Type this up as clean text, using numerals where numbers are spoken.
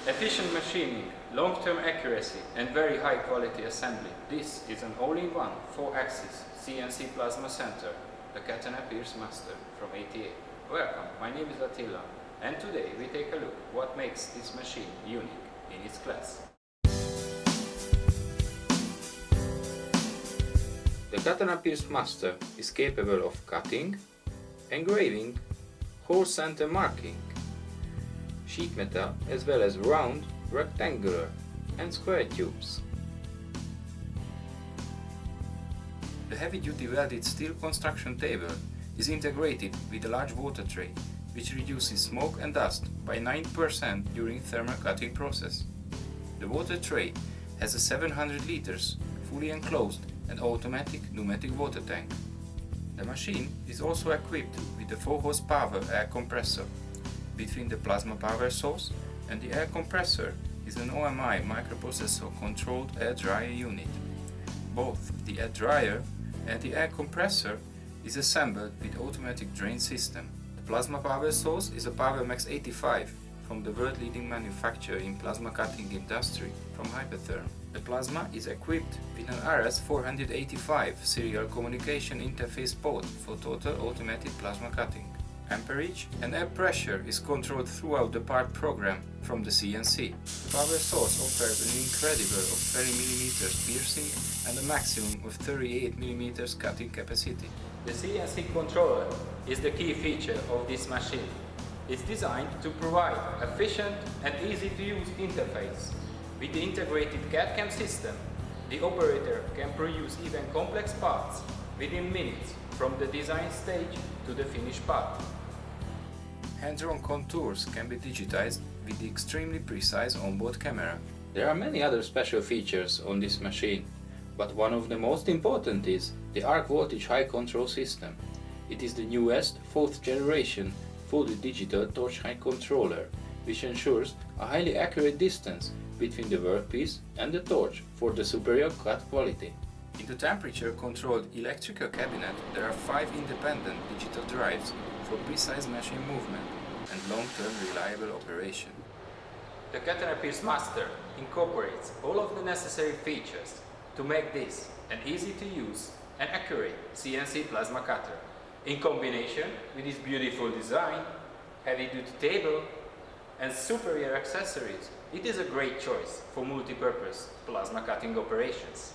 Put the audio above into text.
Efficient machining, long-term accuracy and very high quality assembly. This is an all-in-one 4-axis CNC Plasma Center, the KATANA Master from 88. Welcome, my name is Attila, and today we take a look what makes this machine unique in its class. The KATANA Master is capable of cutting, engraving, hole center marking, sheet metal as well as round, rectangular and square tubes. The heavy-duty welded steel construction table is integrated with a large water tray, which reduces smoke and dust by 9% during thermal cutting process. The water tray has a 700 liters fully enclosed and automatic pneumatic water tank. The machine is also equipped with a 4 horsepower air compressor. Between the plasma power source and the air compressor is an OMI microprocessor controlled air dryer unit. Both the air dryer and the air compressor is assembled with automatic drain system. The plasma power source is a PowerMax 85 from the world leading manufacturer in plasma cutting industry from Hypertherm. The plasma is equipped with an RS485 serial communication interface port for total automatic plasma cutting. Amperage and air pressure is controlled throughout the part program from the CNC. The power source offers an incredible of 20 mm piercing and a maximum of 38 mm cutting capacity. The CNC controller is the key feature of this machine. It's designed to provide efficient and easy to use interface. With the integrated CAD/CAM system, the operator can produce even complex parts within minutes from the design stage to the finished part. Hand-drawn contours can be digitized with the extremely precise onboard camera. There are many other special features on this machine, but one of the most important is the arc voltage high control system. It is the newest 4th generation fully digital torch height controller, which ensures a highly accurate distance between the workpiece and the torch for the superior cut quality. In the temperature-controlled electrical cabinet, there are 5 independent digital drives for precise machine movement and long-term reliable operation. The KATANA Master incorporates all of the necessary features to make this an easy-to-use and accurate CNC plasma cutter. In combination with its beautiful design, heavy-duty table and superior accessories, it is a great choice for multi-purpose plasma cutting operations.